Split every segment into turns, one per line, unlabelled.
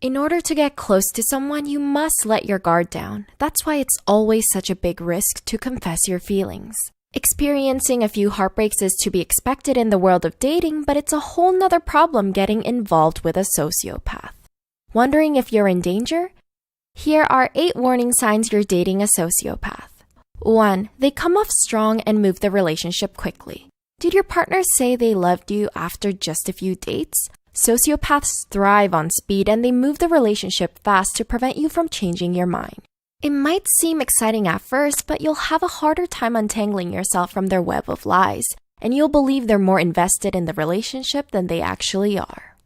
In order to get close to someone, you must let your guard down. That's why it's always such a big risk to confess your feelings. Experiencing a few heartbreaks is to be expected in the world of dating, but it's a whole nother problem getting involved with a sociopath. Wondering if you're in danger? Here are 8 warning signs you're dating a sociopath. 1. They come off strong and move the relationship quickly. Did your partner say they loved you after just a few dates? Sociopaths thrive on speed and they move the relationship fast to prevent you from changing your mind. It might seem exciting at first, but you'll have a harder time untangling yourself from their web of lies, and you'll believe they're more invested in the relationship than they actually are.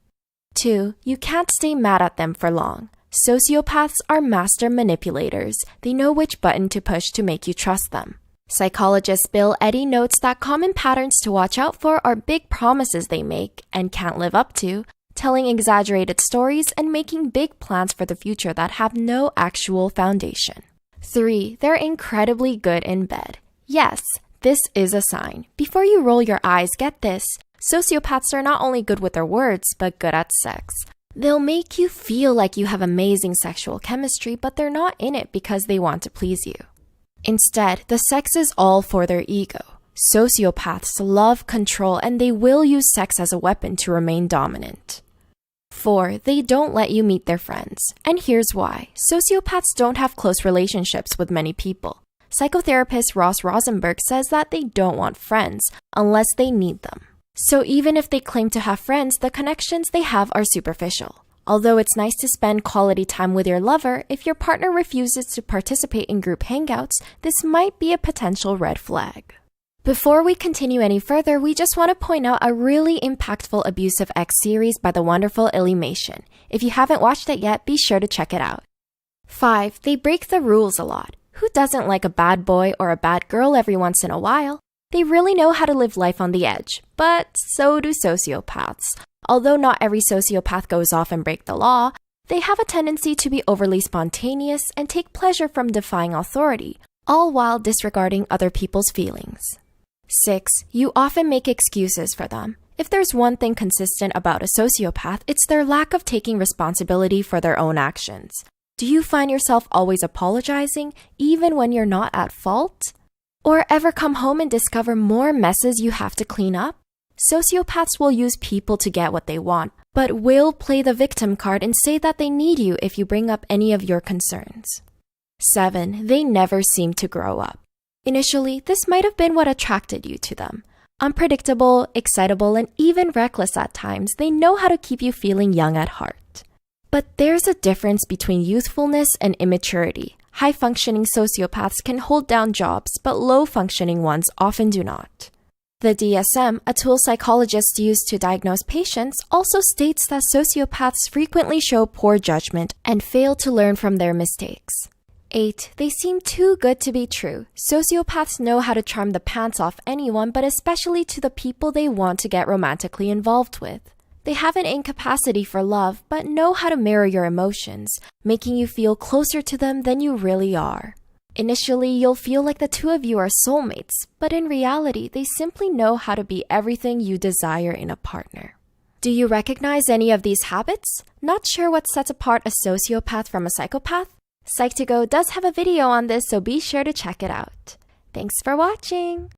2. You can't stay mad at them for long. Sociopaths are master manipulators. They know which button to push to make you trust them. Psychologist Bill Eddy notes that common patterns to watch out for are big promises they make and can't live up to, telling exaggerated stories, and making big plans for the future that have no actual foundation. 3. They're incredibly good in bed. Yes, this is a sign. Before you roll your eyes, get this. Sociopaths are not only good with their words, but good at sex. They'll make you feel like you have amazing sexual chemistry, but they're not in it because they want to please you. Instead, the sex is all for their ego. Sociopaths love control and they will use sex as a weapon to remain dominant. 4. They don't let you meet their friends. And here's why. Sociopaths don't have close relationships with many people. Psychotherapist Ross Rosenberg says that they don't want friends unless they need them. So even if they claim to have friends, the connections they have are superficial. Although it's nice to spend quality time with your lover, if your partner refuses to participate in group hangouts, this might be a potential red flag. Before we continue any further, we just want to point out a really impactful Abusive X series by the wonderful Illymation. If you haven't watched it yet, be sure to check it out. 5. They break the rules a lot. Who doesn't like a bad boy or a bad girl every once in a while? They really know how to live life on the edge, but so do sociopaths. Although not every sociopath goes off and break the law, they have a tendency to be overly spontaneous and take pleasure from defying authority, all while disregarding other people's feelings. 6. You often make excuses for them. If there's one thing consistent about a sociopath, it's their lack of taking responsibility for their own actions. Do you find yourself always apologizing, even when you're not at fault? Or ever come home and discover more messes you have to clean up? Sociopaths will use people to get what they want, but will play the victim card and say that they need you if you bring up any of your concerns. 7. They never seem to grow up. Initially, this might have been what attracted you to them. Unpredictable, excitable, and even reckless at times, they know how to keep you feeling young at heart. But there's a difference between youthfulness and immaturity. High-functioning sociopaths can hold down jobs, but low-functioning ones often do not. The DSM, a tool psychologists use to diagnose patients, also states that sociopaths frequently show poor judgment and fail to learn from their mistakes. 8. They seem too good to be true. Sociopaths know how to charm the pants off anyone, but especially to the people they want to get romantically involved with. They have an incapacity for love, but know how to mirror your emotions, making you feel closer to them than you really are. Initially, you'll feel like the two of you are soulmates, but in reality, they simply know how to be everything you desire in a partner. Do you recognize any of these habits? Not sure what sets apart a sociopath from a psychopath? Psych2Go does have a video on this, so be sure to check it out. Thanks for watching!